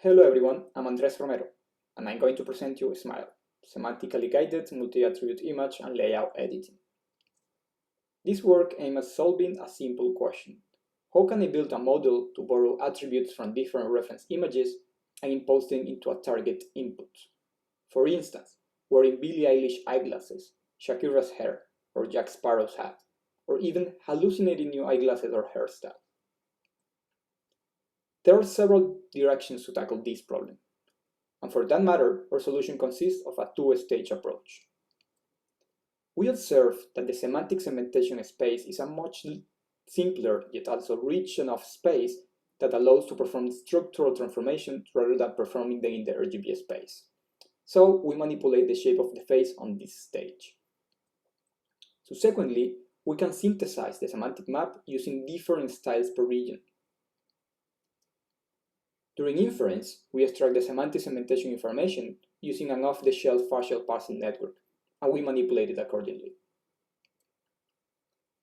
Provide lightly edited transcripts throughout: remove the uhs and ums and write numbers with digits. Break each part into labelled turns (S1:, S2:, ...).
S1: Hello everyone, I'm Andres Romero, and I'm going to present you SMILE, Semantically Guided Multi-Attribute Image and Layout Editing. This work aims at solving a simple question. How can I build a model to borrow attributes from different reference images and impose them into a target input? For instance, wearing Billie Eilish eyeglasses, Shakira's hair, or Jack Sparrow's hat, or even hallucinating new eyeglasses or hairstyle. There are several directions to tackle this problem. And for that matter, our solution consists of a two-stage approach. We observe that the semantic segmentation space is a much simpler yet also rich enough space that allows to perform structural transformations rather than performing them in the RGB space. So we manipulate the shape of the face on this stage. Subsequently, we can synthesize the semantic map using different styles per region. During inference, we extract the semantic segmentation information using an off-the-shelf facial parsing network, and we manipulate it accordingly.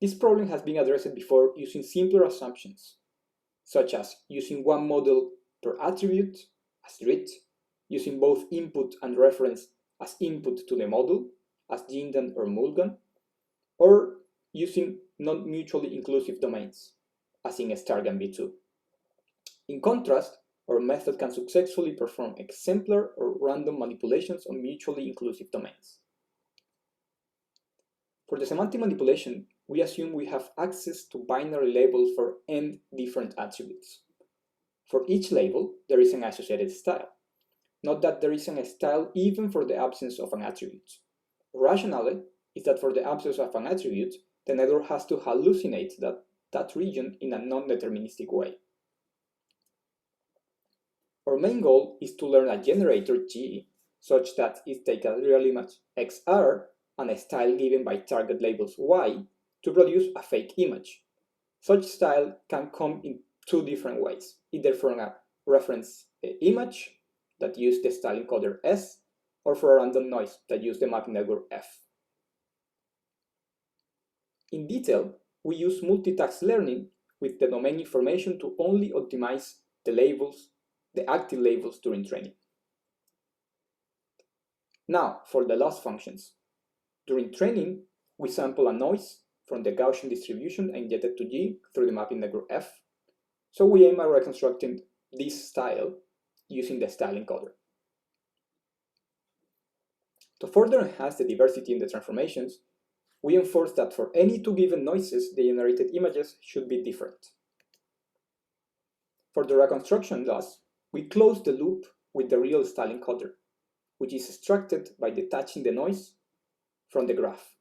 S1: This problem has been addressed before using simpler assumptions, such as using one model per attribute, as read, using both input and reference as input to the model, as Jindan or Mulgan, or using non-mutually inclusive domains, as in Stargam v2. In contrast, our method can successfully perform exemplar or random manipulations on mutually inclusive domains. For the semantic manipulation, we assume we have access to binary labels for n different attributes. For each label, there is an associated style. Note that there isn't a style even for the absence of an attribute. The rationale is that for the absence of an attribute, the network has to hallucinate that region in a non-deterministic way. Our main goal is to learn a generator G such that it takes a real image XR and a style given by target labels Y to produce a fake image. Such style can come in two different ways, either from a reference image that use the style encoder S, or for a random noise that use the mapping network F. In detail, we use multitask learning with the domain information to only optimize the active labels during training. Now, for the loss functions. During training, we sample a noise from the Gaussian distribution and inject it to G through the mapping network F. So we aim at reconstructing this style using the style encoder. To further enhance the diversity in the transformations, we enforce that for any two given noises, the generated images should be different. For the reconstruction loss, we close the loop with the real style encoder, which is extracted by detaching the noise from the graph.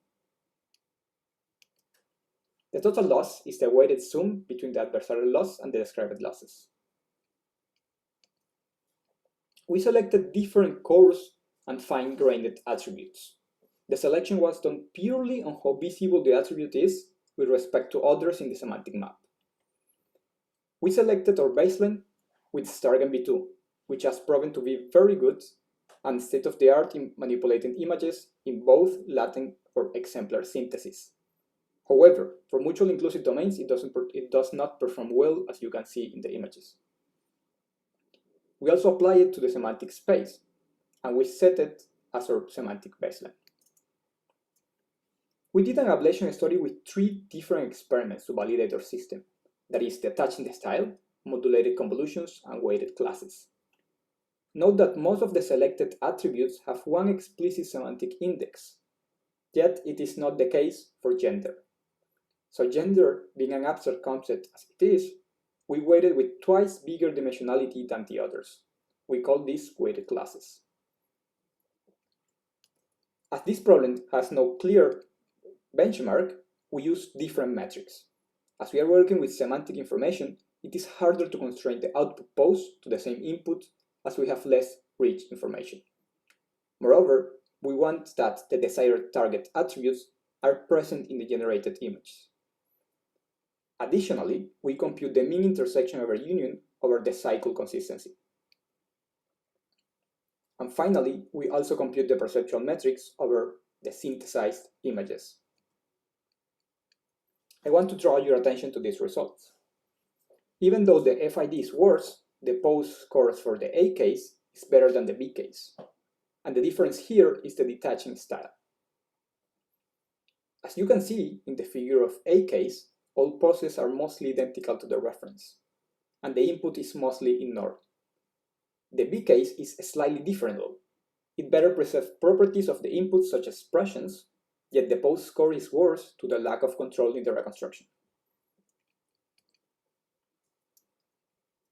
S1: The total loss is the weighted sum between the adversarial loss and the described losses. We selected different coarse and fine-grained attributes. The selection was done purely on how visible the attribute is with respect to others in the semantic map. We selected our baseline with Stargam v2, which has proven to be very good and state-of-the-art in manipulating images in both latent or exemplar synthesis. However, for mutually inclusive domains, it does not perform well, as you can see in the images. We also apply it to the semantic space, and we set it as our semantic baseline. We did an ablation study with 3 different experiments to validate our system, that is, detaching the style, modulated convolutions, and weighted classes. Note that most of the selected attributes have one explicit semantic index, yet it is not the case for gender. So gender, being an abstract concept as it is, we weighted with twice bigger dimensionality than the others. We call these weighted classes. As this problem has no clear benchmark, we use different metrics. As we are working with semantic information, it is harder to constrain the output pose to the same input as we have less rich information. Moreover, we want that the desired target attributes are present in the generated image. Additionally, we compute the mean intersection over union over the cycle consistency. And finally, we also compute the perceptual metrics over the synthesized images. I want to draw your attention to these results. Even though the FID is worse, the pose scores for the A case is better than the B case, and the difference here is the detaching style. As you can see in the figure of A case, all poses are mostly identical to the reference, and the input is mostly ignored. The B case is slightly different though. It better preserves properties of the input such as expressions, yet the pose score is worse due to the lack of control in the reconstruction.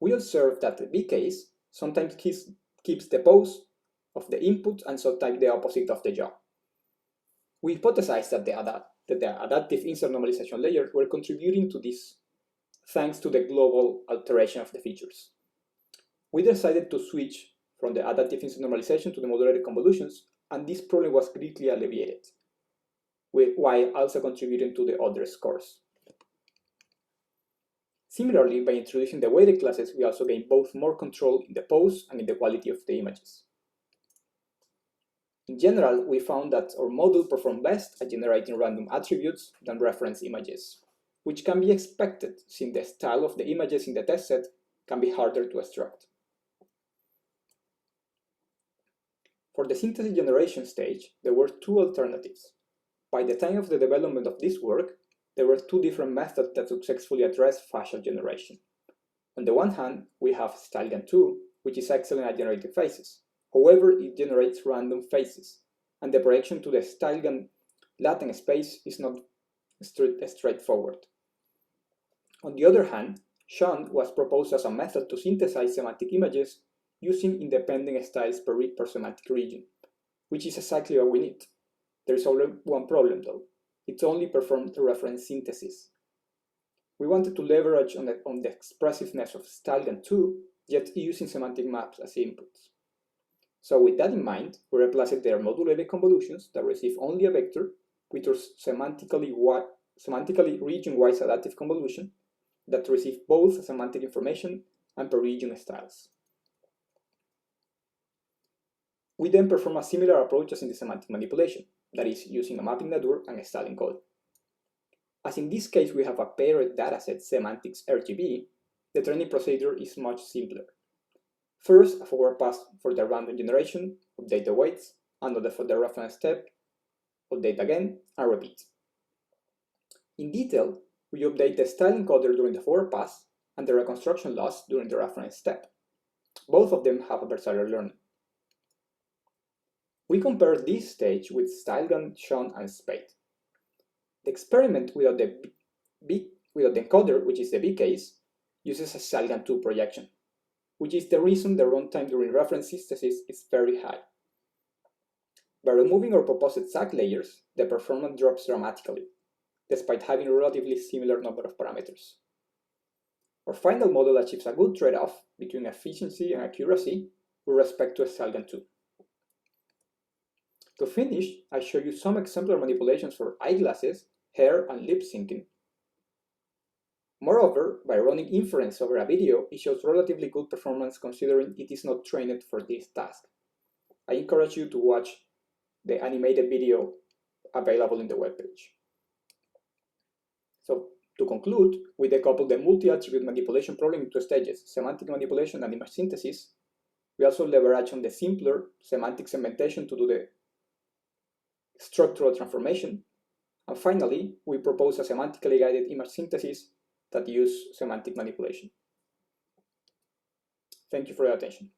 S1: We observe that the B case sometimes keeps the pose of the input and sometimes the opposite of the job. We hypothesized that the adaptive insert normalization layers were contributing to this thanks to the global alteration of the features. We decided to switch from the adaptive insert normalization to the modulated convolutions, and this problem was greatly alleviated, while also contributing to the other scores. Similarly, by introducing the weighted classes, we also gain both more control in the pose and in the quality of the images. In general, we found that our model performed best at generating random attributes than reference images, which can be expected since the style of the images in the test set can be harder to extract. For the synthesis generation stage, there were two alternatives. By the time of the development of this work, there were two different methods that successfully address facial generation. On the one hand, we have StyleGAN2, which is excellent at generating faces. However, it generates random faces, and the projection to the StyleGAN latent space is not straightforward. On the other hand, SHAN was proposed as a method to synthesize semantic images using independent styles per semantic region, which is exactly what we need. There is only one problem though. It only performed the reference synthesis. We wanted to leverage on the expressiveness of StyleGAN2, yet using semantic maps as inputs. So with that in mind, we replaced their modulated convolutions that receive only a vector with our semantically region-wise adaptive convolution that receive both semantic information and per region styles. We then perform a similar approach as in the semantic manipulation, that is, using a mapping network and a style encoder. As in this case we have a paired dataset semantics RGB, the training procedure is much simpler. First, a forward pass for the random generation, update the weights, and for the reference step, update again, and repeat. In detail, we update the style encoder during the forward pass and the reconstruction loss during the reference step. Both of them have adversarial learning. We compare this stage with StyleGAN, SHAN, and SPADE. The experiment without the encoder, which is the B case, uses a StyleGAN2 projection, which is the reason the runtime during reference synthesis is very high. By removing our proposed SAC layers, the performance drops dramatically, despite having a relatively similar number of parameters. Our final model achieves a good trade-off between efficiency and accuracy with respect to StyleGAN2. To finish, I show you some exemplar manipulations for eyeglasses, hair, and lip syncing. Moreover, by running inference over a video, it shows relatively good performance considering it is not trained for this task. I encourage you to watch the animated video available in the webpage. So, to conclude, we decoupled the multi-attribute manipulation problem into stages, semantic manipulation and image synthesis. We also leverage on the simpler semantic segmentation to do the structural transformation. And finally, we propose a semantically guided image synthesis that use semantic manipulation. Thank you for your attention.